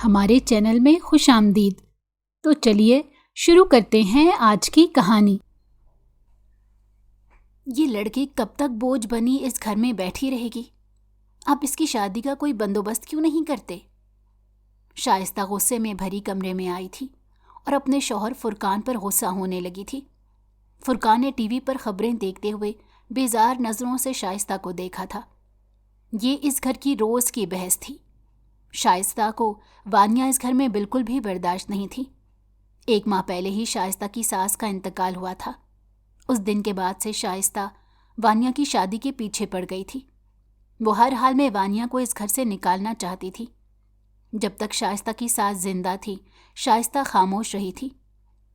ہمارے چینل میں خوش آمدید۔ تو چلیے شروع کرتے ہیں آج کی کہانی۔ یہ لڑکی کب تک بوجھ بنی اس گھر میں بیٹھی رہے گی؟ اب اس کی شادی کا کوئی بندوبست کیوں نہیں کرتے؟ شائستہ غصے میں بھری کمرے میں آئی تھی اور اپنے شوہر فرقان پر غصہ ہونے لگی تھی۔ فرقان نے ٹی وی پر خبریں دیکھتے ہوئے بیزار نظروں سے شائستہ کو دیکھا تھا۔ یہ اس گھر کی روز کی بحث تھی۔ شائستہ کو وانیہ اس گھر میں بالکل بھی برداشت نہیں تھی۔ 1 ماہ پہلے ہی شائستہ کی ساس کا انتقال ہوا تھا۔ اس دن کے بعد سے شائستہ وانیہ کی شادی کے پیچھے پڑ گئی تھی۔ وہ ہر حال میں وانیہ کو اس گھر سے نکالنا چاہتی تھی۔ جب تک شائستہ کی ساس زندہ تھی، شائستہ خاموش رہی تھی،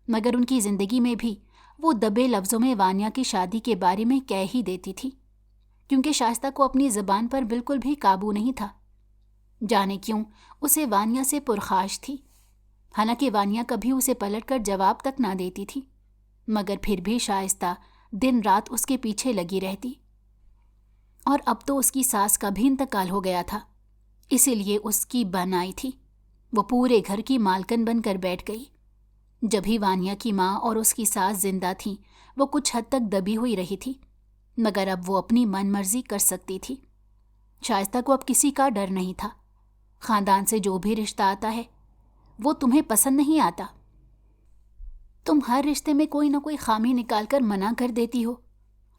مگر ان کی زندگی میں بھی وہ دبے لفظوں میں وانیہ کی شادی کے بارے میں کہہ ہی دیتی تھی، کیونکہ شائستہ کو اپنی زبان پر بالکل بھی قابو نہیں تھا۔ جانے کیوں اسے وانیہ سے پرخاش تھی، حالانکہ وانیہ کبھی اسے پلٹ کر جواب تک نہ دیتی تھی، مگر پھر بھی شائستہ دن رات اس کے پیچھے لگی رہتی۔ اور اب تو اس کی ساس کا بھی انتقال ہو گیا تھا، اسی لیے اس کی بن آئی تھی۔ وہ پورے گھر کی مالکن بن کر بیٹھ گئی۔ جب ہی وانیہ کی ماں اور اس کی ساس زندہ تھیں، وہ کچھ حد تک دبی ہوئی رہی تھی، مگر اب وہ اپنی من مرضی کر سکتی تھی۔ شائستہ کو اب کسی کا ڈر نہیں تھا۔ خاندان سے جو بھی رشتہ آتا ہے وہ تمہیں پسند نہیں آتا، تم ہر رشتے میں کوئی نہ کوئی خامی نکال کر منع کر دیتی ہو،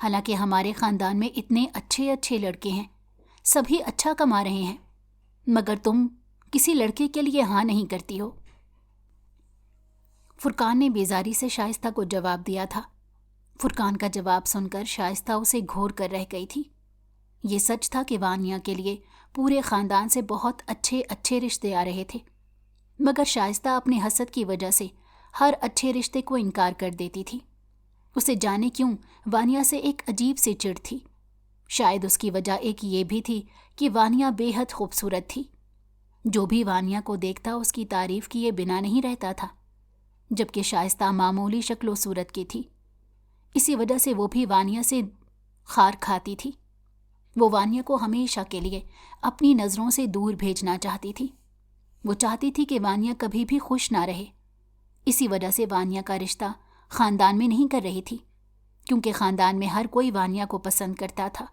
حالانکہ ہمارے خاندان میں اتنے اچھے اچھے لڑکے ہیں، سبھی اچھا کما رہے ہیں، مگر تم کسی لڑکے کے لیے ہاں نہیں کرتی ہو۔ فرقان نے بیزاری سے شائستہ کو جواب دیا تھا۔ فرقان کا جواب سن کر شائستہ اسے گھور کر رہ گئی تھی۔ یہ سچ تھا کہ وانیہ کے لیے پورے خاندان سے بہت اچھے اچھے رشتے آ رہے تھے، مگر شائستہ اپنے حسد کی وجہ سے ہر اچھے رشتے کو انکار کر دیتی تھی۔ اسے جانے کیوں وانیہ سے ایک عجیب سی چڑ تھی۔ شاید اس کی وجہ ایک یہ بھی تھی کہ وانیہ بے حد خوبصورت تھی۔ جو بھی وانیہ کو دیکھتا اس کی تعریف کیے بنا نہیں رہتا تھا، جبکہ شائستہ معمولی شکل و صورت کی تھی۔ اسی وجہ سے وہ بھی وانیہ سے خار کھاتی تھی۔ وہ وانیہ کو ہمیشہ کے لیے اپنی نظروں سے دور بھیجنا چاہتی تھی۔ وہ چاہتی تھی کہ وانیہ کبھی بھی خوش نہ رہے۔ اسی وجہ سے وانیہ کا رشتہ خاندان میں نہیں کر رہی تھی، کیونکہ خاندان میں ہر کوئی وانیہ کو پسند کرتا تھا۔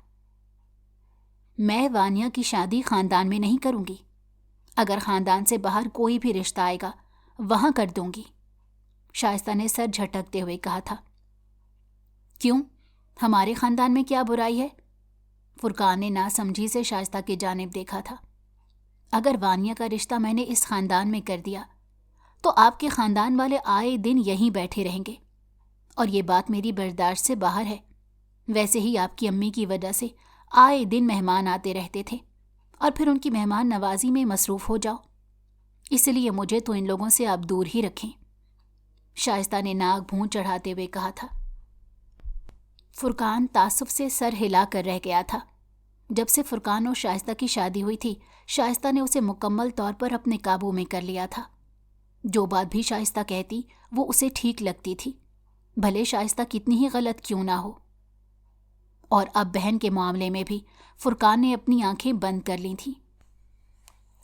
میں وانیہ کی شادی خاندان میں نہیں کروں گی۔ اگر خاندان سے باہر کوئی بھی رشتہ آئے گا وہاں کر دوں گی، شائستہ نے سر جھٹکتے ہوئے کہا تھا۔ کیوں؟ ہمارے خاندان میں کیا برائی ہے؟ فرقان نے ناسمجھی سے شائستہ کی جانب دیکھا تھا۔ اگر وانیہ کا رشتہ میں نے اس خاندان میں کر دیا تو آپ کے خاندان والے آئے دن یہیں بیٹھے رہیں گے، اور یہ بات میری برداشت سے باہر ہے۔ ویسے ہی آپ کی امی کی وجہ سے آئے دن مہمان آتے رہتے تھے، اور پھر ان کی مہمان نوازی میں مصروف ہو جاؤ، اس لیے مجھے تو ان لوگوں سے آپ دور ہی رکھیں، شائستہ نے ناک بھون چڑھاتے ہوئے کہا تھا۔ فرقان تعصب سے سر ہلا کر رہ گیا تھا۔ جب سے فرقان اور شائستہ کی شادی ہوئی تھی، شائستہ نے اسے مکمل طور پر اپنے قابو میں کر لیا تھا۔ جو بات بھی شائستہ کہتی وہ اسے ٹھیک لگتی تھی، بھلے شائستہ کتنی ہی غلط کیوں نہ ہو۔ اور اب بہن کے معاملے میں بھی فرقان نے اپنی آنکھیں بند کر لی تھیں۔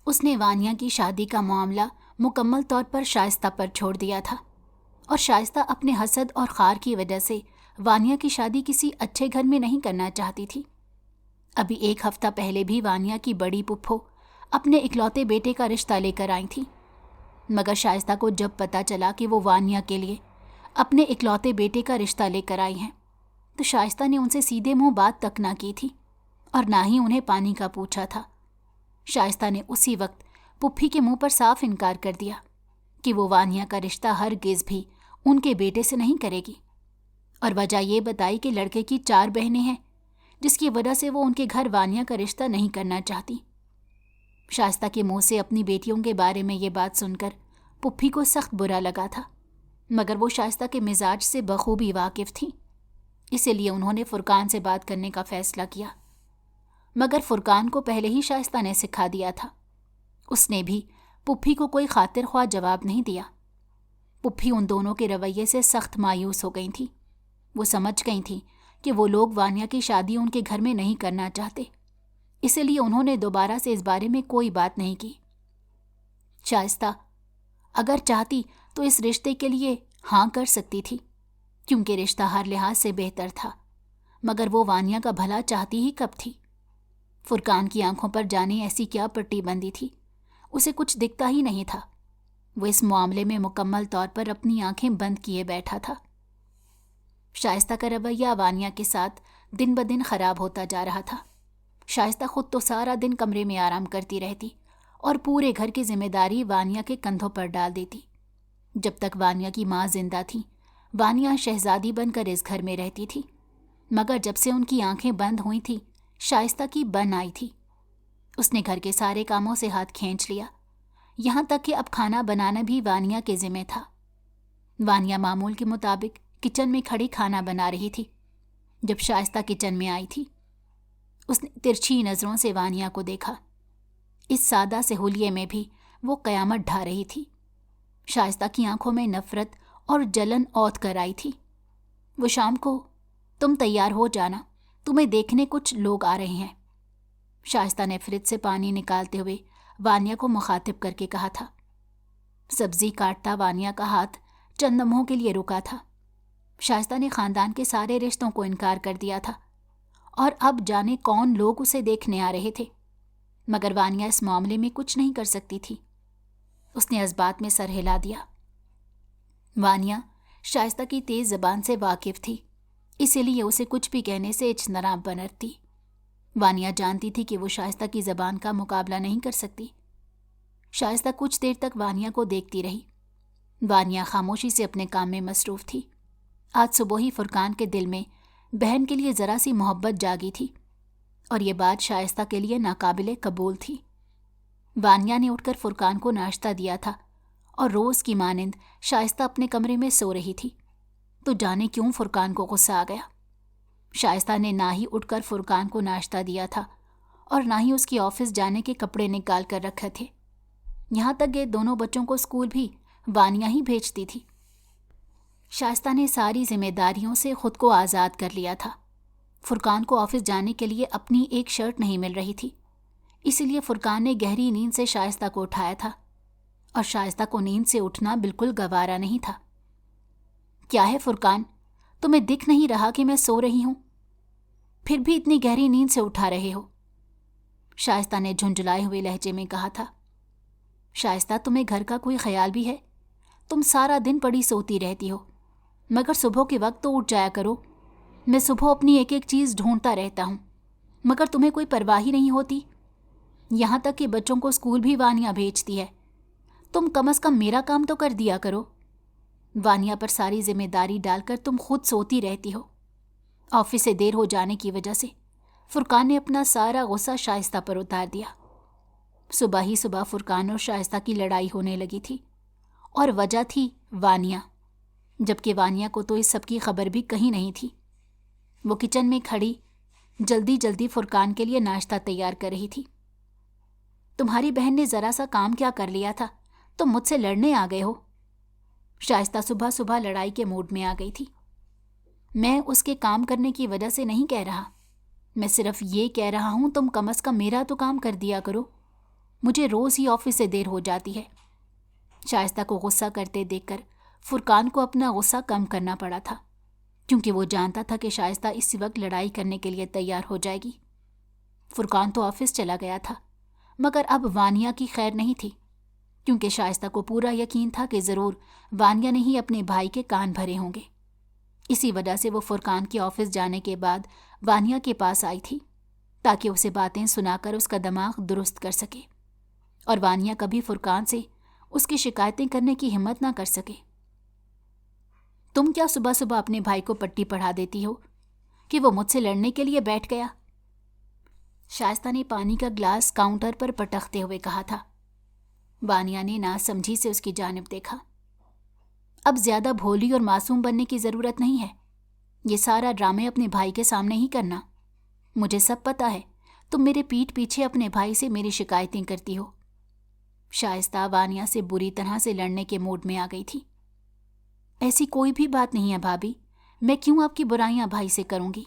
اس نے وانیہ کی شادی کا معاملہ مکمل طور پر شائستہ پر چھوڑ دیا تھا، اور شائستہ اپنے حسد اور خار کی وجہ سے وانیہ کی شادی کسی اچھے گھر میں نہیں کرنا چاہتی تھی۔ ابھی 1 ہفتہ پہلے بھی وانیہ کی بڑی پھپھو اپنے اکلوتے بیٹے کا رشتہ لے کر آئی تھی، مگر شائستہ کو جب پتہ چلا کہ وہ وانیہ کے لیے اپنے اکلوتے بیٹے کا رشتہ لے کر آئی ہیں تو شائستہ نے ان سے سیدھے منہ بات تک نہ کی تھی، اور نہ ہی انہیں پانی کا پوچھا تھا۔ شائستہ نے اسی وقت پھپھی کے منہ پر صاف انکار کر دیا کہ وہ وانیہ کا رشتہ ہرگز بھی ان کے بیٹے سے نہیں کرے گی، اور وجہ یہ بتائی کہ لڑکے کی 4 بہنیں ہیں، جس کی وجہ سے وہ ان کے گھر وانیہ کا رشتہ نہیں کرنا چاہتی۔ شائستہ کے منہ سے اپنی بیٹیوں کے بارے میں یہ بات سن کر پھپھی کو سخت برا لگا تھا، مگر وہ شائستہ کے مزاج سے بخوبی واقف تھیں، اسی لیے انہوں نے فرقان سے بات کرنے کا فیصلہ کیا۔ مگر فرقان کو پہلے ہی شائستہ نے سکھا دیا تھا۔ اس نے بھی پھپھی کو کوئی خاطر خواہ جواب نہیں دیا۔ پھپھی ان دونوں کے رویے سے سخت مایوس ہو گئی تھی۔ وہ سمجھ گئی تھیں کہ وہ لوگ وانیہ کی شادی ان کے گھر میں نہیں کرنا چاہتے، اسی لیے انہوں نے دوبارہ سے اس بارے میں کوئی بات نہیں کی۔ شائستہ اگر چاہتی تو اس رشتے کے لیے ہاں کر سکتی تھی، کیونکہ رشتہ ہر لحاظ سے بہتر تھا، مگر وہ وانیا کا بھلا چاہتی ہی کب تھی؟ فرقان کی آنکھوں پر جانے ایسی کیا پٹی بندی تھی، اسے کچھ دکھتا ہی نہیں تھا۔ وہ اس معاملے میں مکمل طور پر اپنی آنکھیں بند کیے بیٹھا تھا۔ شائستہ کا رویہ وانیا کے ساتھ دن بدن خراب ہوتا جا رہا تھا۔ شائستہ خود تو سارا دن کمرے میں آرام کرتی رہتی اور پورے گھر کی ذمہ داری وانیا کے کندھوں پر ڈال دیتی۔ جب تک وانیا کی ماں زندہ تھی، وانیا شہزادی بن کر اس گھر میں رہتی تھی، مگر جب سے ان کی آنکھیں بند ہوئی تھی، شائستہ کی بن آئی تھی۔ اس نے گھر کے سارے کاموں سے ہاتھ کھینچ لیا، یہاں تک کہ اب کھانا بنانا بھی وانیا کے ذمہ تھا۔ وانیا معمول کے مطابق کچن میں کھڑی کھانا بنا رہی تھی جب شائستہ کچن میں آئی تھی۔ اس نے ترچھی نظروں سے وانیا کو دیکھا۔ اس سادہ سے حلیے میں بھی وہ قیامت ڈھا رہی تھی۔ شائستہ کی آنکھوں میں نفرت اور جلن اوت کر آئی تھی۔ وہ شام کو تم تیار ہو جانا، تمہیں دیکھنے کچھ لوگ آ رہے ہیں، شائستہ نے فریج سے پانی نکالتے ہوئے وانیا کو مخاطب کر کے کہا تھا۔ سبزی کاٹتا وانیا کا ہاتھ چند لمحوں کے لیے رکا تھا۔ شائستہ نے خاندان کے سارے رشتوں کو انکار کر دیا تھا اور اب جانے کون لوگ اسے دیکھنے آ رہے تھے، مگر وانیا اس معاملے میں کچھ نہیں کر سکتی تھی۔ اس نے اس بات میں سر ہلا دیا۔ وانیا شائستہ کی تیز زبان سے واقف تھی، اسی لیے اسے کچھ بھی کہنے سے اجتناب بنرتی۔ وانیا جانتی تھی کہ وہ شائستہ کی زبان کا مقابلہ نہیں کر سکتی۔ شائستہ کچھ دیر تک وانیا کو دیکھتی رہی۔ وانیا خاموشی سے اپنے کام میں مصروف تھی۔ آج صبح ہی فرقان کے دل میں بہن کے لیے ذرا سی محبت جاگی تھی، اور یہ بات شائستہ کے لیے ناقابل قبول تھی۔ وانیا نے اٹھ کر فرقان کو ناشتہ دیا تھا اور روز کی مانند شائستہ اپنے کمرے میں سو رہی تھی، تو جانے کیوں فرقان کو غصہ آ گیا۔ شائستہ نے نہ ہی اٹھ کر فرقان کو ناشتہ دیا تھا اور نہ ہی اس کی آفس جانے کے کپڑے نکال کر رکھے تھے، یہاں تک کہ دونوں بچوں کو اسکول بھی وانیا ہی بھیجتی تھی۔ شائستہ نے ساری ذمہ داریوں سے خود کو آزاد کر لیا تھا۔ فرقان کو آفس جانے کے لیے اپنی ایک شرٹ نہیں مل رہی تھی، اسی لیے فرقان نے گہری نیند سے شائستہ کو اٹھایا تھا، اور شائستہ کو نیند سے اٹھنا بالکل گوارا نہیں تھا۔ کیا ہے فرقان، تمہیں دکھ نہیں رہا کہ میں سو رہی ہوں؟ پھر بھی اتنی گہری نیند سے اٹھا رہے ہو؟ شائستہ نے جھنجھلائے ہوئے لہجے میں کہا تھا۔ شائستہ تمہیں گھر کا کوئی خیال بھی ہے؟ تم سارا دن پڑی سوتی رہتی ہو، مگر صبح کے وقت تو اٹھ جایا کرو۔ میں صبح اپنی ایک ایک چیز ڈھونڈتا رہتا ہوں، مگر تمہیں کوئی پرواہ ہی نہیں ہوتی۔ یہاں تک کہ بچوں کو اسکول بھی وانیا بھیجتی ہے، تم کم از کم میرا کام تو کر دیا کرو۔ وانیا پر ساری ذمہ داری ڈال کر تم خود سوتی رہتی ہو۔ آفس سے دیر ہو جانے کی وجہ سے فرقان نے اپنا سارا غصہ شائستہ پر اتار دیا۔ صبح ہی صبح فرقان اور شائستہ کی لڑائی ہونے لگی تھی، اور وجہ تھی وانیا، جبکہ وانیا کو تو اس سب کی خبر بھی کہیں نہیں تھی۔ وہ کچن میں کھڑی جلدی جلدی فرقان کے لیے ناشتہ تیار کر رہی تھی۔ تمہاری بہن نے ذرا سا کام کیا کر لیا تھا، تم مجھ سے لڑنے آ گئے ہو۔ شائستہ صبح صبح لڑائی کے موڈ میں آ گئی تھی۔ میں اس کے کام کرنے کی وجہ سے نہیں کہہ رہا، میں صرف یہ کہہ رہا ہوں تم کم از کم میرا تو کام کر دیا کرو، مجھے روز ہی آفس سے دیر ہو جاتی ہے۔ شائستہ کو غصہ کرتے دیکھ کر فرقان کو اپنا غصہ کم کرنا پڑا تھا، کیونکہ وہ جانتا تھا کہ شائستہ اسی وقت لڑائی کرنے کے لیے تیار ہو جائے گی۔ فرقان تو آفس چلا گیا تھا، مگر اب وانیا کی خیر نہیں تھی، کیونکہ شائستہ کو پورا یقین تھا کہ ضرور وانیا نے ہی اپنے بھائی کے کان بھرے ہوں گے۔ اسی وجہ سے وہ فرقان کے آفس جانے کے بعد وانیا کے پاس آئی تھی، تاکہ اسے باتیں سنا کر اس کا دماغ درست کر سکے، اور وانیا کبھی فرقان سے اس کی شکایتیں کرنے کی ہمت نہ کر سکے۔ تم کیا صبح صبح اپنے بھائی کو پٹی پڑھا دیتی ہو کہ وہ مجھ سے لڑنے کے لیے بیٹھ گیا؟ شائستہ نے پانی کا گلاس کاؤنٹر پر پٹکتے ہوئے کہا تھا۔ وانیا نے ناسمجھی سے اس کی جانب دیکھا۔ اب زیادہ بھولی اور معصوم بننے کی ضرورت نہیں ہے، یہ سارا ڈرامے اپنے بھائی کے سامنے ہی کرنا۔ مجھے سب پتا ہے تم میرے پیٹھ پیچھے اپنے بھائی سے میری شکایتیں کرتی ہو۔ شائستہ وانیا سے بری طرح سے لڑنے کے موڈ میں آ گئی تھی۔ ایسی کوئی بھی بات نہیں ہے بھابھی، میں کیوں آپ کی برائیاں بھائی سے کروں گی؟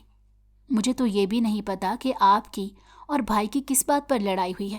مجھے تو یہ بھی نہیں پتا کہ آپ کی اور بھائی کی کس بات پر لڑائی ہوئی ہے۔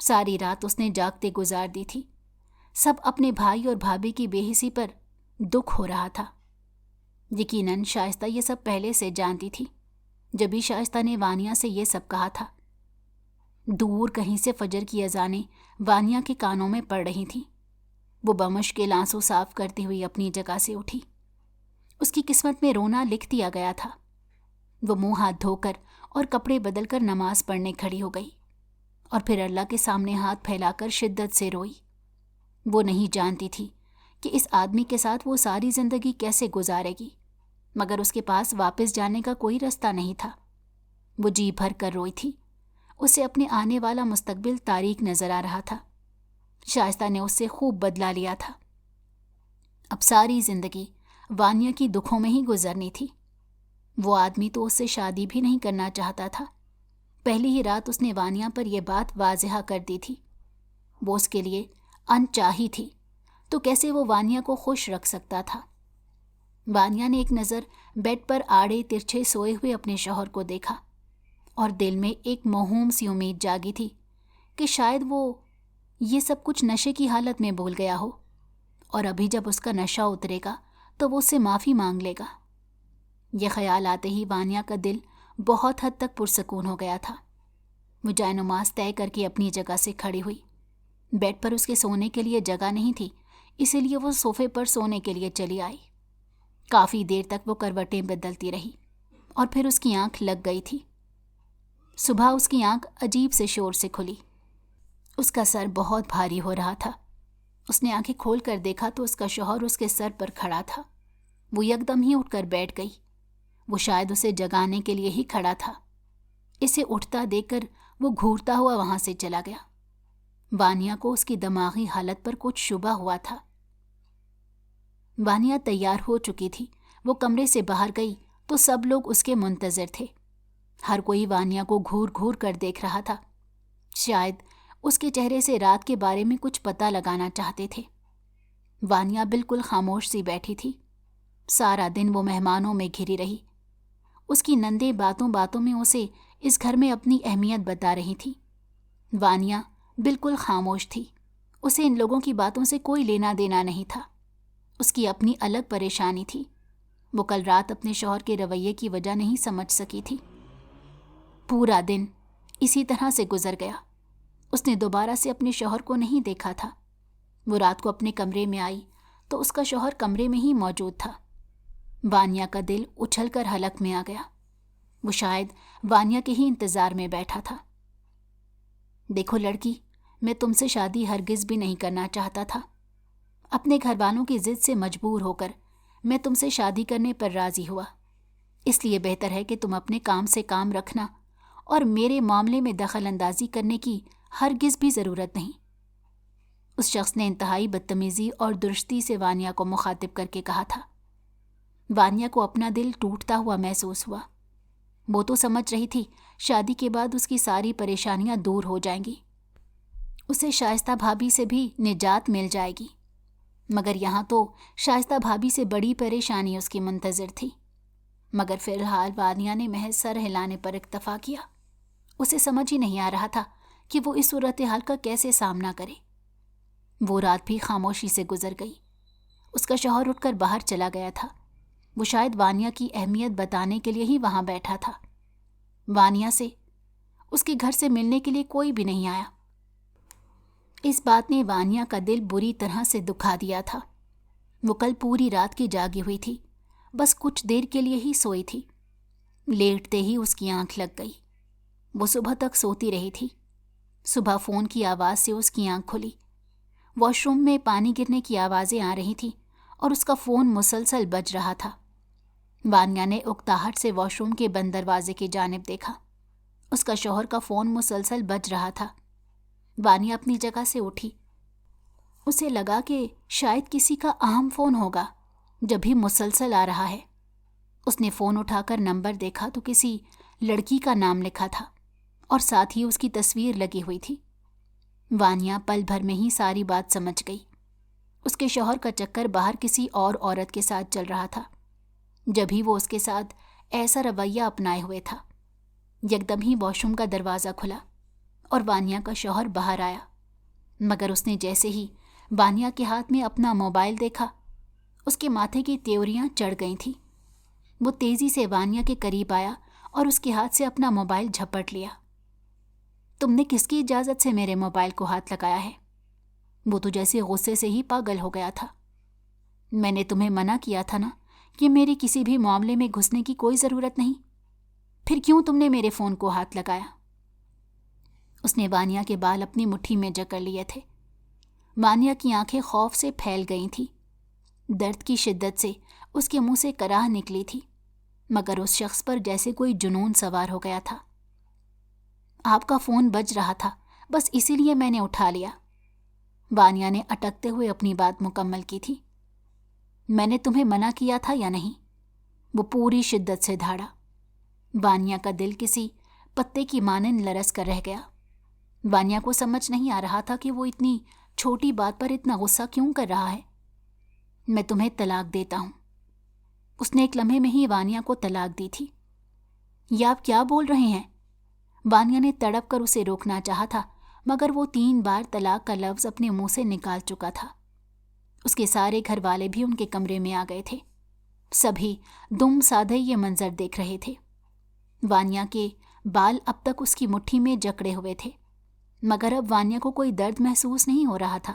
ساری رات اس نے جاگتے گزار دی تھی۔ سب اپنے بھائی اور بھابھی کی بے حسی پر دکھ ہو رہا تھا۔ یقیناً شائستہ یہ سب پہلے سے جانتی تھی، جبھی شائستہ نے وانیا سے یہ سب کہا تھا۔ دور کہیں سے فجر کی اذانیں وانیا کے کانوں میں پڑ رہی تھیں۔ وہ بمشکل آنسو صاف کرتی ہوئی اپنی جگہ سے اٹھی۔ اس کی قسمت میں رونا لکھ دیا گیا تھا۔ وہ منہ ہاتھ دھو کر اور کپڑے بدل کر نماز پڑھنے کھڑی ہو گئی اور پھر اللہ کے سامنے ہاتھ پھیلا کر شدت سے روئی۔ وہ نہیں جانتی تھی کہ اس آدمی کے ساتھ وہ ساری زندگی کیسے گزارے گی، مگر اس کے پاس واپس جانے کا کوئی رستہ نہیں تھا۔ وہ جی بھر کر روئی تھی۔ اسے اپنے آنے والا مستقبل تاریک نظر آ رہا تھا۔ شائستہ نے اس سے خوب بدلہ لیا تھا۔ اب ساری زندگی وانیا کی دکھوں میں ہی گزرنی تھی۔ وہ آدمی تو اس سے شادی بھی نہیں کرنا چاہتا تھا۔ پہلی ہی رات اس نے وانیا پر یہ بات واضح کر دی تھی۔ وہ اس کے لیے انچاہی تھی، تو کیسے وہ وانیا کو خوش رکھ سکتا تھا؟ وانیا نے ایک نظر بیڈ پر آڑے ترچھے سوئے ہوئے اپنے شوہر کو دیکھا اور دل میں ایک موہوم سی امید جاگی تھی کہ شاید وہ یہ سب کچھ نشے کی حالت میں بھول گیا ہو، اور ابھی جب اس کا نشہ اترے گا تو وہ اس سے معافی مانگ لے گا۔ یہ خیال آتے ہی وانیا کا دل بہت حد تک پرسکون ہو گیا تھا۔ وہ جائے نماز طے کر کے اپنی جگہ سے کھڑی ہوئی۔ بیڈ پر اس کے سونے کے لیے جگہ نہیں تھی، اسی لیے وہ صوفے پر سونے کے لیے چلی آئی۔ کافی دیر تک وہ کروٹیں بدلتی رہی اور پھر اس کی آنکھ لگ گئی تھی۔ صبح اس کی آنکھ عجیب سے شور سے کھلی۔ اس کا سر بہت بھاری ہو رہا تھا۔ اس نے آنکھیں کھول کر دیکھا تو اس کا شوہر اس کے سر پر کھڑا تھا۔ وہ یکدم ہی اٹھ کر بیٹھ گئی۔ وہ شاید اسے جگانے کے لیے ہی کھڑا تھا۔ اسے اٹھتا دیکھ کر وہ گھورتا ہوا وہاں سے چلا گیا۔ وانیا کو اس کی دماغی حالت پر کچھ شبہ ہوا تھا۔ وانیا تیار ہو چکی تھی۔ وہ کمرے سے باہر گئی تو سب لوگ اس کے منتظر تھے۔ ہر کوئی وانیا کو گھور گھور کر دیکھ رہا تھا۔ شاید اس کے چہرے سے رات کے بارے میں کچھ پتہ لگانا چاہتے تھے۔ وانیا بالکل خاموش سی بیٹھی تھی۔ سارا دن وہ مہمانوں میں گھری رہی۔ اس کی نندیں باتوں باتوں میں اسے اس گھر میں اپنی اہمیت بتا رہی تھی۔ وانیا بالکل خاموش تھی۔ اسے ان لوگوں کی باتوں سے کوئی لینا دینا نہیں تھا۔ اس کی اپنی الگ پریشانی تھی۔ وہ کل رات اپنے شوہر کے رویے کی وجہ نہیں سمجھ سکی تھی۔ پورا دن اسی طرح سے گزر گیا۔ اس نے دوبارہ سے اپنے شوہر کو نہیں دیکھا تھا۔ وہ رات کو اپنے کمرے میں آئی تو اس کا شوہر کمرے میں ہی موجود تھا۔ وانیا کا دل اچھل کر حلق میں آ گیا۔ وہ شاید وانیا کے ہی انتظار میں بیٹھا تھا۔ دیکھو لڑکی، میں تم سے شادی ہرگز بھی نہیں کرنا چاہتا تھا۔ اپنے گھر والوں کی ضد سے مجبور ہو کر میں تم سے شادی کرنے پر راضی ہوا۔ اس لیے بہتر ہے کہ تم اپنے کام سے کام رکھنا اور میرے معاملے میں دخل اندازی کرنے کی ہرگز بھی ضرورت نہیں۔ اس شخص نے انتہائی بدتمیزی اور درستی سے وانیا کو مخاطب کر کے کہا تھا۔ وانیا کو اپنا دل ٹوٹتا ہوا محسوس ہوا۔ وہ تو سمجھ رہی تھی شادی کے بعد اس کی ساری پریشانیاں دور ہو جائیں گی، اسے شائستہ بھابھی سے بھی نجات مل جائے گی، مگر یہاں تو شائستہ بھابھی سے بڑی پریشانی اس کی منتظر تھی۔ مگر فی الحال وانیا نے محض سر ہلانے پر اکتفا کیا۔ اسے سمجھ ہی نہیں آ رہا تھا کہ وہ اس صورتحال کا کیسے سامنا کرے۔ وہ رات بھی خاموشی سے گزر گئی۔ اس کا شوہر اٹھ کر باہر چلا گیا تھا۔ وہ شاید وانیا کی اہمیت بتانے کے لیے ہی وہاں بیٹھا تھا۔ وانیا سے اس کے گھر سے ملنے کے لیے کوئی بھی نہیں آیا۔ اس بات نے وانیا کا دل بری طرح سے دکھا دیا تھا۔ وہ کل پوری رات کی جاگی ہوئی تھی، بس کچھ دیر کے لیے ہی سوئی تھی۔ لیٹتے ہی اس کی آنکھ لگ گئی۔ وہ صبح تک سوتی رہی تھی۔ صبح فون کی آواز سے اس کی آنکھ کھلی۔ واش روم میں پانی گرنے کی آوازیں آ رہی تھیں اور اس کا فون مسلسل بج رہا تھا۔ وانیا نے اکتاہٹ سے واش روم کے بند دروازے کی جانب دیکھا۔ اس کا شوہر کا فون مسلسل بج رہا تھا۔ وانیا اپنی جگہ سے اٹھی۔ اسے لگا کہ شاید کسی کا اہم فون ہوگا جب بھی مسلسل آ رہا ہے۔ اس نے فون اٹھا کر نمبر دیکھا تو کسی لڑکی کا نام لکھا تھا اور ساتھ ہی اس کی تصویر لگی ہوئی تھی۔ وانیا پل بھر میں ہی ساری بات سمجھ گئی۔ اس کے شوہر کا چکر باہر کسی اور عورت کے ساتھ چل رہا تھا، جب ہی وہ اس کے ساتھ ایسا رویہ اپنائے ہوئے تھا۔ یکدم ہی واش روم کا دروازہ کھلا اور وانیا کا شوہر باہر آیا، مگر اس نے جیسے ہی وانیا کے ہاتھ میں اپنا موبائل دیکھا، اس کے ماتھے کی تیوریاں چڑھ گئی تھیں۔ وہ تیزی سے وانیا کے قریب آیا اور اس کے ہاتھ سے اپنا موبائل جھپٹ لیا۔ تم نے کس کی اجازت سے میرے موبائل کو ہاتھ لگایا ہے؟ وہ تو جیسے غصے سے ہی پاگل ہو گیا تھا۔ میں نے تمہیں منع کیا تھا نا کہ میری کسی بھی معاملے میں گھسنے کی کوئی ضرورت نہیں، پھر کیوں تم نے میرے فون کو ہاتھ لگایا؟ اس نے وانیا کے بال اپنی مٹھی میں جکڑ لیے تھے۔ وانیا کی آنکھیں خوف سے پھیل گئی تھیں۔ درد کی شدت سے اس کے منہ سے کراہ نکلی تھی، مگر اس شخص پر جیسے کوئی جنون سوار ہو گیا تھا۔ آپ کا فون بج رہا تھا، بس اسی لیے میں نے اٹھا لیا۔ وانیا نے اٹکتے ہوئے اپنی بات مکمل کی تھی۔ میں نے تمہیں منع کیا تھا یا نہیں؟ وہ پوری شدت سے دھاڑا۔ وانیا کا دل کسی پتے کی مانند لرز کر رہ گیا۔ وانیا کو سمجھ نہیں آ رہا تھا کہ وہ اتنی چھوٹی بات پر اتنا غصہ کیوں کر رہا ہے۔ میں تمہیں طلاق دیتا ہوں۔ اس نے ایک لمحے میں ہی وانیا کو طلاق دی تھی۔ یہ آپ کیا بول رہے ہیں؟ وانیا نے تڑپ کر اسے روکنا چاہا تھا، مگر وہ 3 بار طلاق کا لفظ اپنے منہ سے نکال چکا تھا۔ اس کے سارے گھر والے بھی ان کے کمرے میں آ گئے تھے۔ سبھی دم سادھے یہ منظر دیکھ رہے تھے۔ وانیا کے بال اب تک اس کی مٹھی میں جکڑے ہوئے تھے، مگر اب وانیا کو کوئی درد محسوس نہیں ہو رہا تھا۔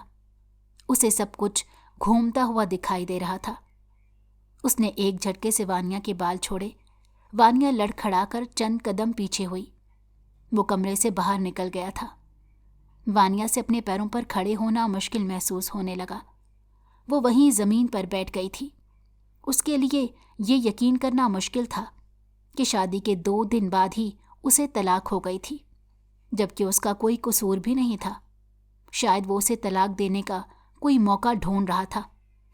اسے سب کچھ گھومتا ہوا دکھائی دے رہا تھا۔ اس نے ایک جھٹکے سے وانیا کے بال چھوڑے۔ وانیا لڑکھڑا کر چند قدم پیچھے ہوئی۔ وہ کمرے سے باہر نکل گیا تھا۔ وانیا سے اپنے پیروں پر کھڑے ہونا مشکل محسوس ہونے لگا۔ وہ وہیں زمین پر بیٹھ گئی تھی۔ اس کے لیے یہ یقین کرنا مشکل تھا کہ شادی کے 2 دن بعد ہی اسے طلاق ہو گئی تھی، جبکہ اس کا کوئی قصور بھی نہیں تھا۔ شاید وہ اسے طلاق دینے کا کوئی موقع ڈھونڈ رہا تھا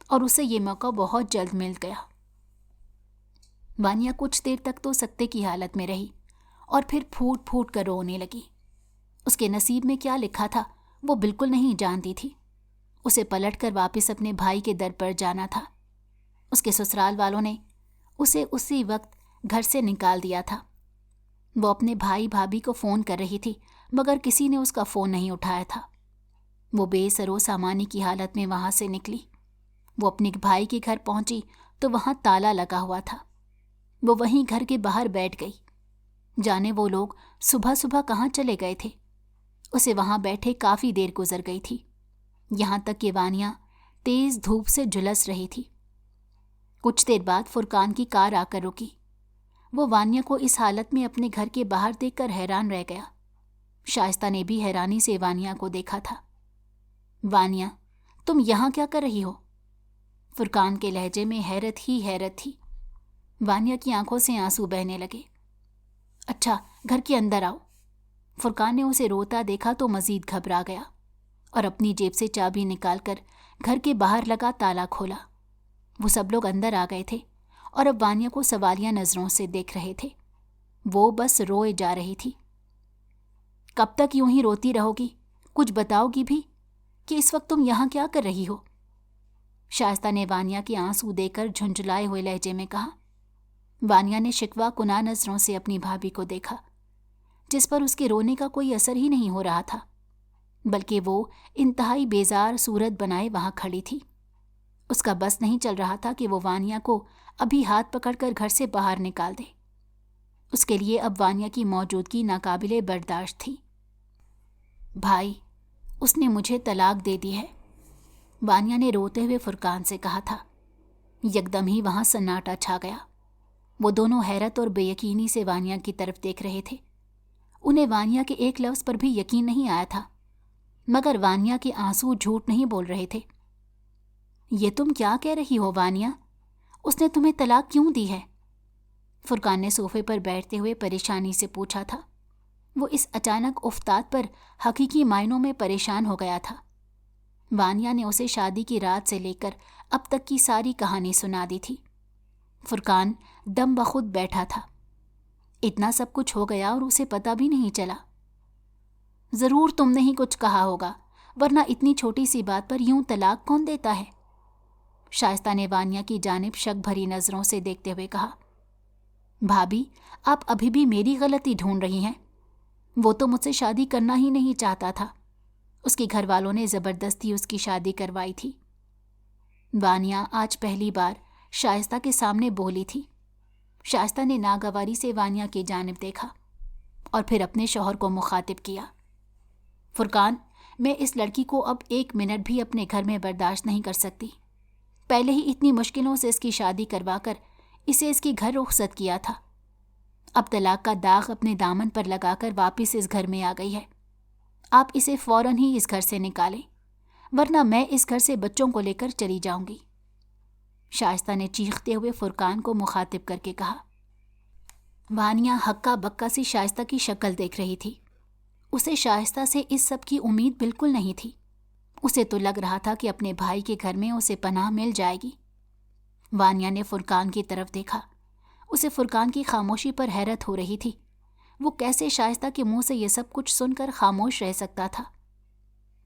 اور اسے یہ موقع بہت جلد مل گیا۔ وانیا کچھ دیر تک تو سکتے کی حالت میں رہی اور پھر پھوٹ پھوٹ کر رونے لگی۔ اس کے نصیب میں کیا لکھا تھا وہ بالکل نہیں جانتی تھی۔ اسے پلٹ کر واپس اپنے بھائی کے در پر جانا تھا۔ اس کے سسرال والوں نے اسے اسی وقت گھر سے نکال دیا تھا۔ وہ اپنے بھائی بھابھی کو فون کر رہی تھی، مگر کسی نے اس کا فون نہیں اٹھایا تھا۔ وہ بے سرو سامانی کی حالت میں وہاں سے نکلی۔ وہ اپنے بھائی کے گھر پہنچی تو وہاں تالا لگا ہوا تھا۔ وہ وہیں گھر کے باہر بیٹھ گئی۔ جانے وہ لوگ صبح صبح کہاں چلے گئے تھے۔ اسے وہاں بیٹھے کافی دیر گزر گئی تھی، یہاں تک کہ وانیا تیز دھوپ سے جھلس رہی تھی۔ کچھ دیر بعد فرقان کی کار آ کر رکی۔ وہ وانیا کو اس حالت میں اپنے گھر کے باہر دیکھ کر حیران رہ گیا۔ شائستہ نے بھی حیرانی سے وانیا کو دیکھا تھا۔ وانیا، تم یہاں کیا کر رہی ہو؟ فرقان کے لہجے میں حیرت ہی حیرت تھی۔ وانیا کی آنکھوں سے آنسو بہنے لگے۔ اچھا، گھر کے اندر آؤ۔ فرقان نے اسے روتا دیکھا تو مزید گھبرا گیا اور اپنی جیب سے چابی نکال کر گھر کے باہر لگا تالا کھولا۔ وہ سب لوگ اندر آ گئے تھے اور اب وانیا کو سوالیہ نظروں سے دیکھ رہے تھے۔ وہ بس روئے جا رہی تھی۔ کب تک یوں ہی روتی رہو گی؟ کچھ بتاؤ گی بھی کہ اس وقت تم یہاں کیا کر رہی ہو؟ شائستہ نے وانیا کے آنسو دیکھ کر جھنجھلائے ہوئے لہجے میں کہا۔ وانیا نے شکوہ کناں نظروں سے اپنی بھابھی کو دیکھا، جس پر اس کے رونے کا کوئی اثر ہی نہیں ہو رہا تھا، بلکہ وہ انتہائی بیزار صورت بنائے وہاں کھڑی تھی۔ اس کا بس نہیں چل رہا تھا کہ وہ وانیا کو ابھی ہاتھ پکڑ کر گھر سے باہر نکال دے۔ اس کے لیے اب وانیا کی موجودگی ناقابل برداشت تھی۔ بھائی، اس نے مجھے طلاق دے دی ہے، وانیا نے روتے ہوئے فرقان سے کہا تھا۔ یکدم ہی وہاں سناٹا چھا گیا۔ وہ دونوں حیرت اور بے یقینی سے وانیا کی طرف دیکھ رہے تھے۔ انہیں وانیا کے ایک لفظ پر بھی یقین نہیں آیا تھا، مگر وانیا کے آنسو جھوٹ نہیں بول رہے تھے۔ یہ تم کیا کہہ رہی ہو وانیا؟ اس نے تمہیں طلاق کیوں دی ہے؟ فرقان نے صوفے پر بیٹھتے ہوئے پریشانی سے پوچھا تھا۔ وہ اس اچانک افتاد پر حقیقی معنوں میں پریشان ہو گیا تھا۔ وانیا نے اسے شادی کی رات سے لے کر اب تک کی ساری کہانی سنا دی تھی۔ فرقان دم بخود بیٹھا تھا۔ اتنا سب کچھ ہو گیا اور اسے پتہ بھی نہیں چلا۔ ضرور تم نے ہی کچھ کہا ہوگا، ورنہ اتنی چھوٹی سی بات پر یوں طلاق کون دیتا ہے؟ شائستہ نے وانیا کی جانب شک بھری نظروں سے دیکھتے ہوئے کہا۔ بھابھی، آپ ابھی بھی میری غلطی ڈھونڈ رہی ہیں؟ وہ تو مجھ سے شادی کرنا ہی نہیں چاہتا تھا. اس کے گھر والوں نے زبردستی اس کی شادی کروائی تھی. وانیا آج پہلی بار شائستہ کے سامنے بولی تھی. شائستہ نے ناگواری سے وانیا کی جانب دیکھا اور پھر اپنے شوہر کو مخاطب کیا. فرقان، میں اس لڑکی کو اب 1 منٹ بھی اپنے گھر میں برداشت نہیں کر سکتی. پہلے ہی اتنی مشکلوں سے اس کی شادی کروا کر اسے اس کے گھر رخصت کیا تھا. اب طلاق کا داغ اپنے دامن پر لگا کر واپس اس گھر میں آ گئی ہے. آپ اسے فوراً ہی اس گھر سے نکالیں، ورنہ میں اس گھر سے بچوں کو لے کر چلی جاؤں گی. شائستہ نے چیختے ہوئے فرقان کو مخاطب کر کے کہا. وانیا ہکا بکا سی شائستہ کی شکل دیکھ رہی تھی. اسے شائستہ سے اس سب کی امید بالکل نہیں تھی. اسے تو لگ رہا تھا کہ اپنے بھائی کے گھر میں اسے پناہ مل جائے گی. وانیا نے فرقان کی طرف دیکھا. اسے فرقان کی خاموشی پر حیرت ہو رہی تھی. وہ کیسے شائستہ کے منہ سے یہ سب کچھ سن کر خاموش رہ سکتا تھا؟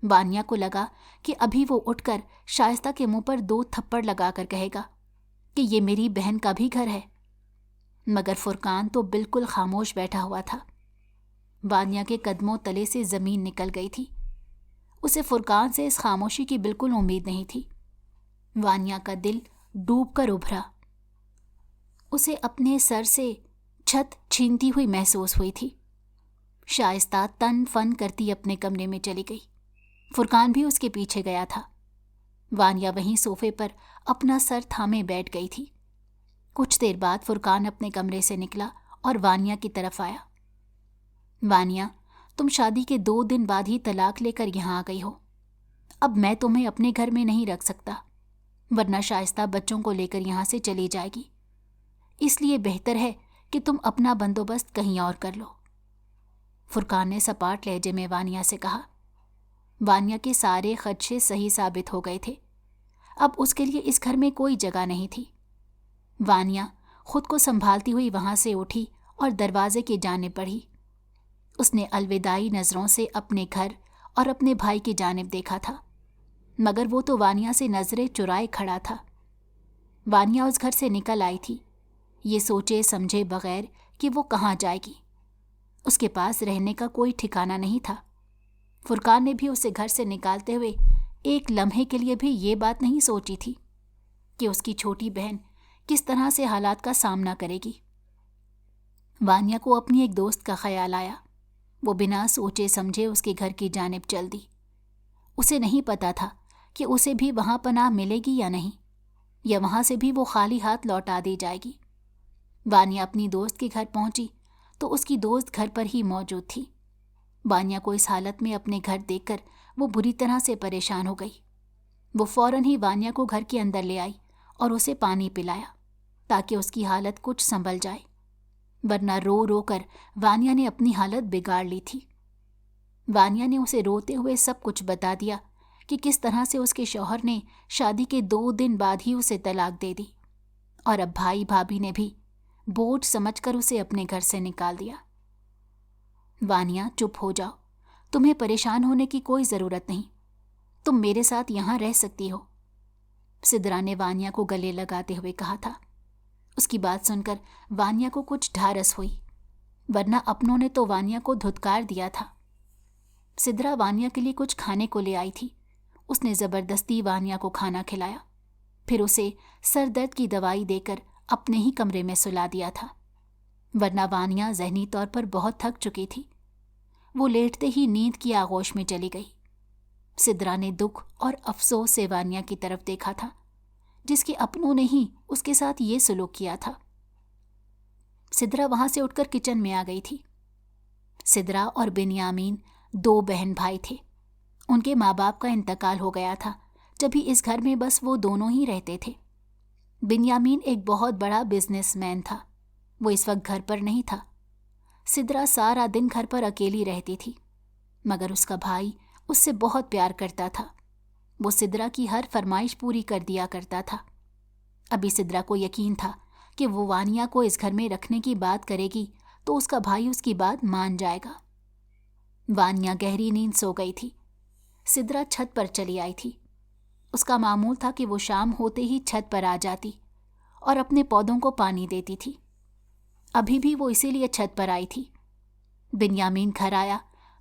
وانیا کو لگا کہ ابھی وہ اٹھ کر شائستہ کے منہ پر 2 تھپڑ لگا کر کہے گا کہ یہ میری بہن کا بھی گھر ہے. مگر فرقان تو بالکل خاموش بیٹھا ہوا تھا. وانیا کے قدموں تلے سے زمین نکل گئی تھی. اسے فرقان سے اس خاموشی کی بالکل امید نہیں تھی. وانیا کا دل ڈوب کر ابھرا. اسے اپنے سر سے چھت چھینتی ہوئی محسوس ہوئی تھی. شائستہ تن فن کرتی اپنے کمرے میں چلی گئی. فرقان بھی اس کے پیچھے گیا تھا. وانیا وہیں صوفے پر اپنا سر تھامے بیٹھ گئی تھی. کچھ دیر بعد فرقان اپنے کمرے سے نکلا اور وانیا کی طرف آیا. وانیا، تم شادی کے 2 دن بعد ہی طلاق لے کر یہاں آ گئی ہو. اب میں تمہیں اپنے گھر میں نہیں رکھ سکتا، ورنہ شائستہ بچوں کو لے کر یہاں سے چلی جائے گی. اس لیے بہتر ہے کہ تم اپنا بندوبست کہیں اور کر لو. فرقان نے سپاٹ لہجے میں وانیا سے کہا. وانیا کے سارے خدشے صحیح ثابت ہو گئے تھے. اب اس کے لیے اس گھر میں کوئی جگہ نہیں تھی. وانیا خود کو سنبھالتی ہوئی وہاں سے اٹھی اور دروازے کی جانب بڑھی. اس نے الوداعی نظروں سے اپنے گھر اور اپنے بھائی کی جانب دیکھا تھا، مگر وہ تو وانیا سے نظریں چرائے کھڑا تھا. وانیا اس گھر سے نکل آئی تھی یہ سوچے سمجھے بغیر کہ وہ کہاں جائے گی. اس کے پاس رہنے کا کوئی ٹھکانہ نہیں تھا. فرقان نے بھی اسے گھر سے نکالتے ہوئے ایک لمحے کے لیے بھی یہ بات نہیں سوچی تھی کہ اس کی چھوٹی بہن کس طرح سے حالات کا سامنا کرے گی. وانیا کو اپنی ایک دوست کا خیال آیا. وہ بنا سوچے سمجھے اس کے گھر کی جانب چل دی. اسے نہیں پتا تھا کہ اسے بھی وہاں پناہ ملے گی یا نہیں، یا وہاں سے بھی وہ خالی ہاتھ لوٹا دی جائے گی. وانیا اپنی دوست کے گھر پہنچی تو اس کی دوست گھر پر ہی موجود تھی. وانیا کو اس حالت میں اپنے گھر دیکھ کر وہ بری طرح سے پریشان ہو گئی. وہ فوراً ہی وانیا کو گھر کے اندر لے آئی اور اسے پانی پلایا تاکہ اس کی حالت کچھ سنبھل جائے، ورنہ رو رو کر وانیا نے اپنی حالت بگاڑ لی تھی. وانیا نے اسے روتے ہوئے سب کچھ بتا دیا کہ کس طرح سے اس کے شوہر نے شادی کے 2 دن بعد ہی اسے طلاق دے دی، اور اب بھائی بھابھی نے بھی بوجھ سمجھ کر اسے اپنے گھر سے نکال دیا. وانیا، چپ ہو جاؤ، تمہیں پریشان ہونے کی کوئی ضرورت نہیں، تم میرے ساتھ یہاں رہ سکتی ہو. سدرا نے وانیا کو گلے لگاتے ہوئے کہا تھا. اس کی بات سن کر وانیا کو کچھ ڈھارس ہوئی، ورنہ اپنوں نے تو وانیا کو دھتکار دیا تھا. سدرا وانیا کے لیے کچھ کھانے کو لے آئی تھی. اس نے زبردستی وانیا کو کھانا کھلایا، پھر اسے سر درد کی دوائی دے کر اپنے ہی کمرے میں سلا دیا تھا، ورنہ وانیا ذہنی طور پر بہت تھک چکی تھی. وہ لیٹتے ہی نیند کی آغوش میں چلی گئی. سدرا نے دکھ اور افسوس سے وانیا کی طرف دیکھا تھا، جس کے اپنوں نے ہی اس کے ساتھ یہ سلوک کیا تھا. سدرا وہاں سے اٹھ کر کچن میں آ گئی تھی. سدرا اور بنیامین 2 بہن بھائی تھے. ان کے ماں باپ کا انتقال ہو گیا تھا جب ہی اس گھر میں بس وہ دونوں ہی رہتے تھے. بنیامین ایک بہت بڑا بزنس مین تھا. وہ اس وقت گھر پر نہیں تھا. سدرا سارا دن گھر پر اکیلی رہتی تھی، مگر اس کا بھائی اس سے بہت پیار کرتا تھا. وہ سدرا کی ہر فرمائش پوری کر دیا کرتا تھا. ابھی سدرا کو یقین تھا کہ وہ وانیا کو اس گھر میں رکھنے کی بات کرے گی تو اس کا بھائی اس کی بات مان جائے گا. وانیا گہری نیند سو گئی تھی. سدرا چھت پر چلی آئی تھی. اس کا معمول تھا کہ وہ شام ہوتے ہی چھت پر آ جاتی اور اپنے پودوں کو پانی دیتی تھی. ابھی بھی وہ اسی لیے چھت پر آئی تھی. بنیامین گھر آیا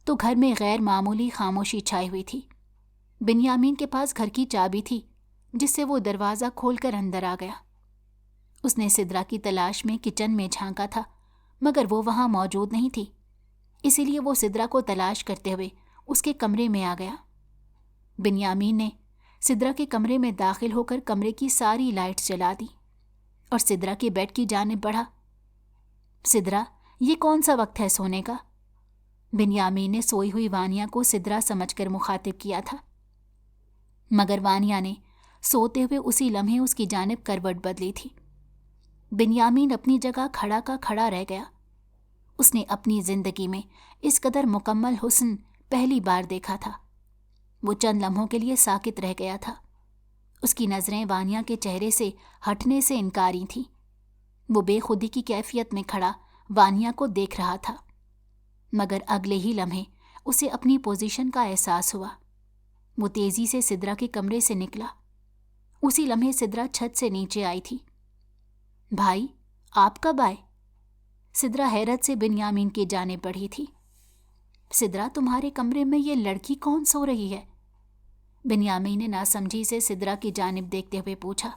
تو گھر میں غیر معمولی خاموشی چھائی ہوئی تھی۔ بنیامین کے پاس گھر کی چابی تھی جس سے وہ دروازہ کھول کر اندر آ گیا۔ اس نے سدرا کی تلاش میں کچن میں جھانکا تھا مگر وہ وہاں موجود نہیں تھی، اسی لیے وہ سدرا کو تلاش کرتے ہوئے اس کے کمرے میں آ گیا۔ بنیامین نے سدرا کے کمرے میں داخل ہو کر کمرے کی ساری لائٹس جلا دی اور سدرا کے بیڈ کی جانب بڑھا۔ سدرا، یہ کون سا وقت ہے سونے کا؟ بنیامین نے سوئی ہوئی وانیا کو سدرا سمجھ کر مخاطب کیا تھا، مگر وانیا نے سوتے ہوئے اسی لمحے اس کی جانب کروٹ بدلی تھی۔ بنیامین اپنی جگہ کھڑا کا کھڑا رہ گیا۔ اس نے اپنی زندگی میں اس قدر مکمل حسن پہلی بار دیکھا تھا۔ وہ چند لمحوں کے لیے ساکت رہ گیا تھا۔ اس کی نظریں وانیا کے چہرے سے ہٹنے سے انکاری تھیں۔ وہ بے خودی کی کیفیت میں کھڑا وانیا کو دیکھ رہا تھا، مگر اگلے ہی لمحے اسے اپنی پوزیشن کا احساس ہوا۔ وہ تیزی سے سدرا کے کمرے سے نکلا۔ اسی لمحے سدرا چھت سے نیچے آئی تھی۔ بھائی، آپ کب آئے؟ سدرا حیرت سے بنیامین کی جانب بڑھی تھی۔ سدرا، تمہارے کمرے میں یہ لڑکی کون سو رہی ہے؟ بنیامین نے ناسمجھی سے سدرا کی جانب دیکھتے ہوئے پوچھا۔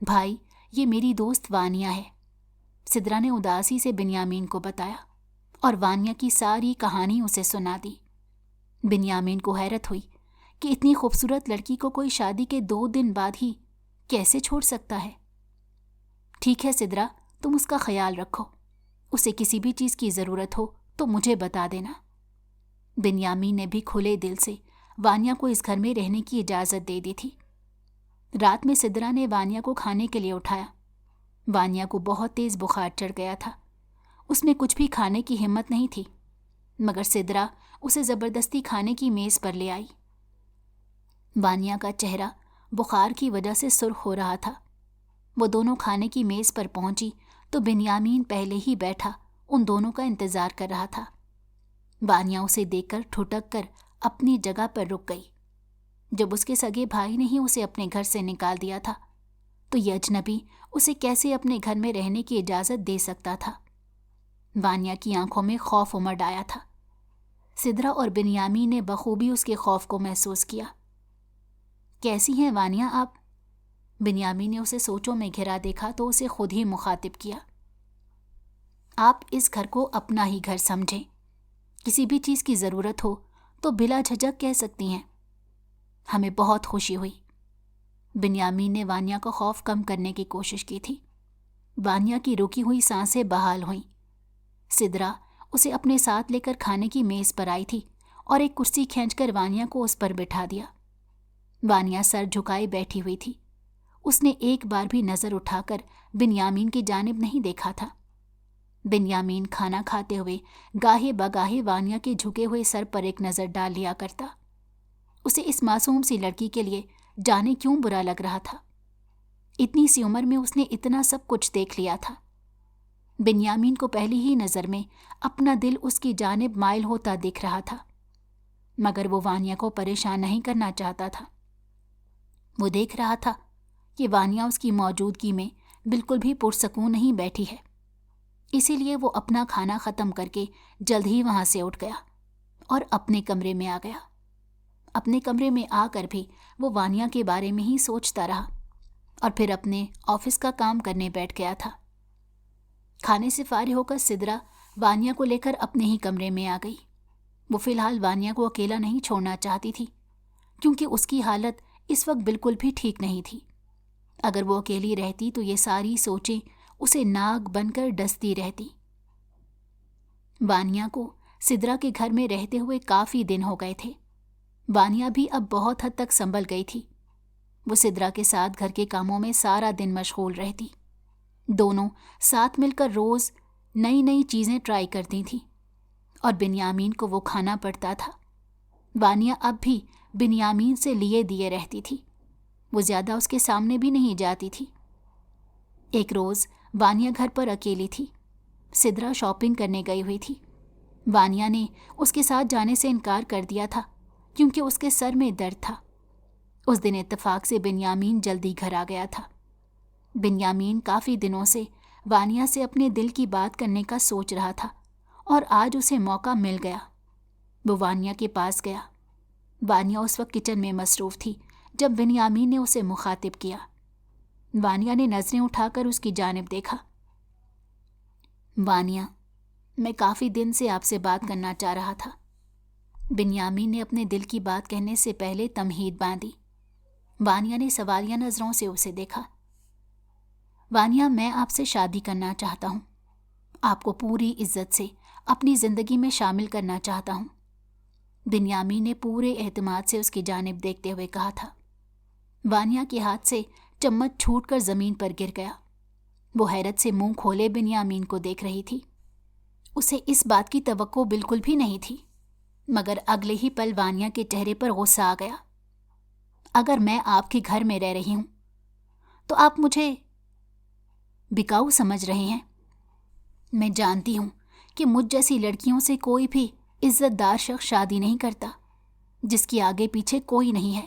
بھائی، یہ میری دوست وانیا ہے، سدرا نے اداسی سے بنیامین کو بتایا اور وانیا کی ساری کہانی اسے سنا دی۔ بنیامین کو حیرت ہوئی کہ اتنی خوبصورت لڑکی کو کوئی شادی کے 2 دن بعد ہی کیسے چھوڑ سکتا ہے۔ ٹھیک ہے سدرا، تم اس کا خیال رکھو، اسے کسی بھی چیز کی ضرورت ہو تو مجھے بتا دینا۔ بنیامین نے بھی کھلے دل سے وانیا کو اس گھر میں رہنے کی اجازت دے دی تھی۔ رات میں سدرا نے وانیا کو کھانے کے لیے اٹھایا۔ وانیا کو بہت تیز بخار چڑھ گیا تھا۔ اس میں کچھ بھی کھانے کی ہمت نہیں تھی، مگر سدرا اسے زبردستی کھانے کی میز پر لے آئی۔ وانیا کا چہرہ بخار کی وجہ سے سرخ ہو رہا تھا۔ وہ دونوں کھانے کی میز پر پہنچی تو بنیامین پہلے ہی بیٹھا ان دونوں کا انتظار کر رہا تھا۔ وانیا اسے دیکھ کر ٹھٹک کر اپنی جگہ پر رک گئی۔ جب اس کے سگے بھائی نے ہی اسے اپنے گھر سے نکال دیا تھا تو یہ اجنبی اسے کیسے اپنے گھر میں رہنے کی اجازت دے سکتا تھا؟ وانیا کی آنکھوں میں خوف امڈ آیا تھا۔ سدرا اور بنیامین نے بخوبی اس کے خوف کو محسوس کیا۔ کیسی ہیں وانیا آپ؟ بنیامین نے اسے سوچوں میں گھرا دیکھا تو اسے خود ہی مخاطب کیا۔ آپ اس گھر کو اپنا ہی گھر سمجھیں، کسی بھی چیز کی ضرورت ہو تو بلا جھجک کہہ سکتی ہیں۔ ہمیں بہت خوشی ہوئی۔ بنیامین نے وانیا کا خوف کم کرنے کی کوشش کی تھی۔ وانیا کی رکی ہوئی سانسیں بحال ہوئیں۔ سدرا اسے اپنے ساتھ لے کر کھانے کی میز پر آئی تھی اور ایک کرسی کھینچ کر وانیا کو اس پر بٹھا دیا۔ وانیا سر جھکائے بیٹھی ہوئی تھی۔ اس نے ایک بار بھی نظر اٹھا کر بنیامین کی جانب نہیں دیکھا تھا۔ بنیامین کھانا کھاتے ہوئے گاہے بگاہے وانیا کے جھکے ہوئے سر پر ایک نظر ڈال لیا کرتا۔ اسے اس معصوم سی لڑکی کے لیے جانے کیوں برا لگ رہا تھا۔ اتنی سی عمر میں اس نے اتنا سب کچھ دیکھ لیا تھا۔ بنیامین کو پہلی ہی نظر میں اپنا دل اس کی جانب مائل ہوتا دکھ رہا تھا، مگر وہ وانیا کو پریشان نہیں کرنا چاہتا تھا۔ وہ دیکھ رہا تھا کہ وانیا اس کی موجودگی میں بالکل بھی پرسکون نہیں بیٹھی ہے، اسی لیے وہ اپنا کھانا ختم کر کے جلد ہی وہاں سے اٹھ گیا اور اپنے کمرے میں آ گیا۔ اپنے کمرے میں آ کر بھی وہ وانیا کے بارے میں ہی سوچتا رہا اور پھر اپنے آفس کا کام کرنے بیٹھ گیا تھا۔ کھانے سے فارغ ہو کر سدرا وانیا کو لے کر اپنے ہی کمرے میں آ گئی۔ وہ فی الحال وانیا کو اکیلا نہیں چھوڑنا چاہتی تھی، کیونکہ اس کی حالت اس وقت بالکل بھی ٹھیک نہیں تھی۔ اگر وہ اکیلی رہتی تو یہ ساری سوچیں اسے ناگ بن کر ڈستی رہتی۔ وانیا کو سدرا کے گھر میں رہتے ہوئے کافی دن ہو گئے تھے۔ وانیا بھی اب بہت حد تک سنبھل گئی تھی۔ وہ سدرا کے ساتھ گھر کے کاموں میں سارا دن مشغول رہتی۔ دونوں ساتھ مل کر روز نئی نئی چیزیں ٹرائی کرتی تھیں اور بنیامین کو وہ کھانا پڑتا تھا۔ وانیا اب بھی بنیامین سے لیے دیے رہتی تھی۔ وہ زیادہ اس کے سامنے بھی نہیں جاتی تھی۔ ایک روز وانیا گھر پر اکیلی تھی۔ سدرا شاپنگ کرنے گئی ہوئی تھی۔ وانیا نے اس کے ساتھ جانے سے انکار کر دیا تھا کیونکہ اس کے سر میں درد تھا۔ اس دن اتفاق سے بنیامین جلدی گھر آ گیا تھا۔ بنیامین کافی دنوں سے وانیا سے اپنے دل کی بات کرنے کا سوچ رہا تھا اور آج اسے موقع مل گیا۔ وہ وانیا کے پاس گیا۔ وانیا اس وقت کچن میں مصروف تھی جب بنیامین نے اسے مخاطب کیا۔ وانیا نے نظریں اٹھا کر اس کی جانب دیکھا۔ وانیا، میں کافی دن سے آپ سے بات کرنا چاہ رہا تھا۔ بنیامین نے اپنے دل کی بات کہنے سے پہلے تمہید باندھی۔ وانیا نے سوالیہ نظروں سے اسے دیکھا۔ وانیا، میں آپ سے شادی کرنا چاہتا ہوں۔ آپ کو پوری عزت سے اپنی زندگی میں شامل کرنا چاہتا ہوں، بنیامین نے پورے اعتماد سے اس کی جانب دیکھتے ہوئے کہا تھا۔ وانیا کے ہاتھ سے چمچ چھوٹ کر زمین پر گر گیا۔ وہ حیرت سے منہ کھولے بنیامین کو دیکھ رہی تھی۔ اسے اس بات کی توقع بالکل بھی نہیں تھی، مگر اگلے ہی پل وانیا کے چہرے پر غصہ آ گیا۔ اگر میں آپ کے گھر میں رہ رہی ہوں تو آپ مجھے بکاؤ سمجھ رہے ہیں؟ میں جانتی ہوں کہ مجھ جیسی لڑکیوں سے کوئی بھی عزت دار شخص شادی نہیں کرتا جس کی آگے پیچھے کوئی نہیں ہے۔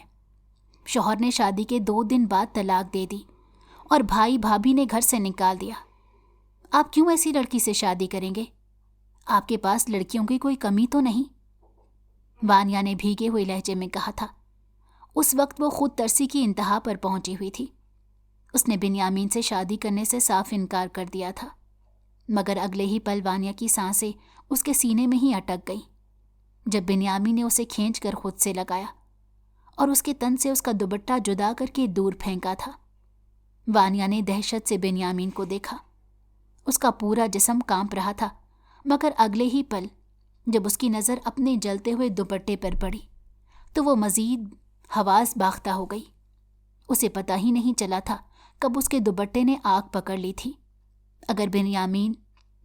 شوہر نے شادی کے 2 دن بعد طلاق دے دی اور بھائی بھابھی نے گھر سے نکال دیا۔ آپ کیوں ایسی لڑکی سے شادی کریں گے؟ آپ کے پاس لڑکیوں کی کوئی کمی تو نہیں؟ وانیا نے بھیگے ہوئے لہجے میں کہا تھا۔ اس وقت وہ خود ترسی کی انتہا پر پہنچی ہوئی تھی۔ اس نے بنیامین سے شادی کرنے سے صاف انکار کر دیا تھا، مگر اگلے ہی پل وانیا کی سانسیں اس کے سینے میں ہی اٹک گئیں جب بنیامین نے اسے کھینچ کر خود سے لگایا اور اس کے تن سے اس کا دوپٹہ جدا کر کے دور پھینکا تھا۔ وانیا نے دہشت سے بنیامین کو دیکھا۔ اس کا پورا جسم کانپ رہا تھا، مگر اگلے ہی پل جب اس کی نظر اپنے جلتے ہوئے دوپٹے پر پڑی تو وہ مزید حواس باختہ ہو گئی۔ اسے پتہ ہی نہیں چلا تھا کب اس کے دوپٹے نے آگ پکڑ لی تھی۔ اگر بنیامین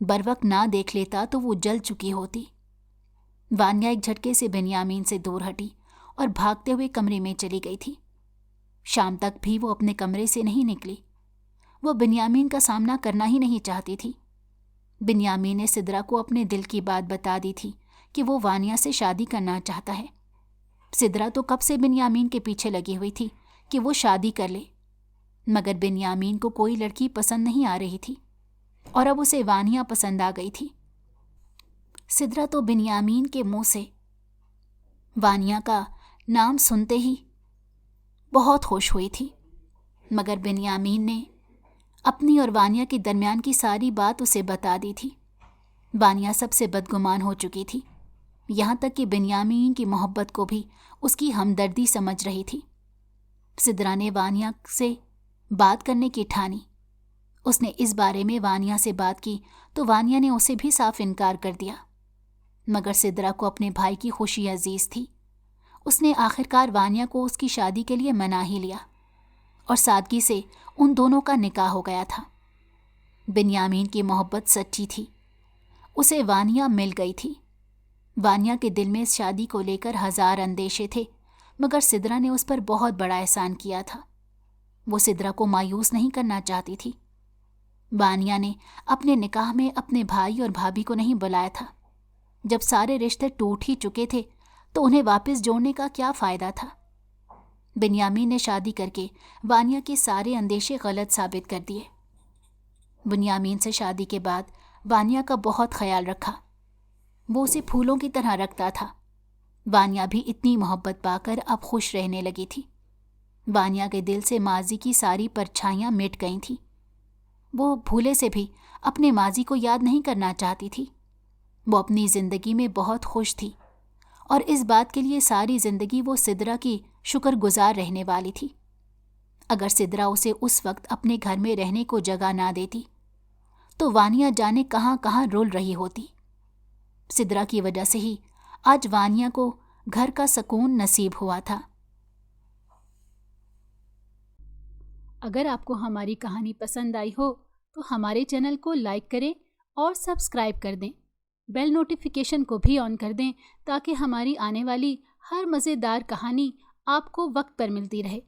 بروقت نہ دیکھ لیتا تو وہ جل چکی ہوتی۔ وانیا ایک جھٹکے سے بنیامین سے دور ہٹی اور بھاگتے ہوئے کمرے میں چلی گئی تھی۔ شام تک بھی وہ اپنے کمرے سے نہیں نکلی۔ وہ بنیامین کا سامنا کرنا ہی نہیں چاہتی تھی۔ بنیامین نے سدرا کو اپنے دل کی بات بتا دی تھی کہ وہ وانیا سے شادی کرنا چاہتا ہے۔ سدرا تو کب سے بنیامین کے پیچھے لگی ہوئی تھی کہ وہ شادی کر لے، مگر بنیامین کو کوئی لڑکی پسند نہیں آ رہی تھی اور اب اسے وانیا پسند آ گئی تھی۔ سدرا تو بنیامین کے منہ سے وانیا کا نام سنتے ہی بہت خوش ہوئی تھی، مگر بنیامین نے اپنی اور وانیا کے درمیان کی ساری بات اسے بتا دی تھی۔ وانیا سب سے بدگمان ہو چکی تھی، یہاں تک کہ بنیامین کی محبت کو بھی اس کی ہمدردی سمجھ رہی تھی۔ سدرا نے وانیا سے بات کرنے کی ٹھانی۔ اس نے اس بارے میں وانیا سے بات کی تو وانیا نے اسے بھی صاف انکار کر دیا، مگر سدرا کو اپنے بھائی کی خوشی عزیز تھی۔ اس نے آخرکار وانیا کو اس کی شادی کے لیے منا ہی لیا اور سادگی سے ان دونوں کا نکاح ہو گیا تھا۔ بنیامین کی محبت سچی تھی، اسے وانیا مل گئی تھی۔ وانیا کے دل میں اس شادی کو لے کر 1000 اندیشے تھے، مگر سدرا نے اس پر بہت بڑا احسان کیا تھا۔ وہ سدرا کو مایوس نہیں کرنا چاہتی تھی۔ وانیا نے اپنے نکاح میں اپنے بھائی اور بھابھی کو نہیں بلایا تھا۔ جب سارے رشتے ٹوٹ ہی چکے تھے تو انہیں واپس جوڑنے کا کیا فائدہ تھا؟ بنیامین نے شادی کر کے وانیا کے سارے اندیشے غلط ثابت کر دیے۔ بنیامین سے شادی کے بعد وانیا کا بہت خیال رکھا۔ وہ اسے پھولوں کی طرح رکھتا تھا۔ وانیا بھی اتنی محبت پا کر اب خوش رہنے لگی تھی۔ وانیا کے دل سے ماضی کی ساری پرچھائیاں مٹ گئی تھیں۔ وہ بھولے سے بھی اپنے ماضی کو یاد نہیں کرنا چاہتی تھی۔ وہ اپنی زندگی میں بہت خوش تھی اور اس بات کے لیے ساری زندگی وہ سدرا کی شکر گزار رہنے والی تھی۔ اگر سدرا اسے اس وقت اپنے گھر میں رہنے کو جگہ نہ دیتی تو وانیا جانے کہاں کہاں رول رہی ہوتی۔ سدرا کی وجہ سے ہی آج وانیا کو گھر کا سکون نصیب ہوا تھا۔ اگر آپ کو ہماری کہانی پسند آئی ہو تو ہمارے چینل کو لائک کریں اور سبسکرائب کر دیں۔ بیل نوٹیفیکیشن کو بھی آن کر دیں تاکہ ہماری آنے والی ہر مزیدار کہانی آپ کو وقت پر ملتی رہے۔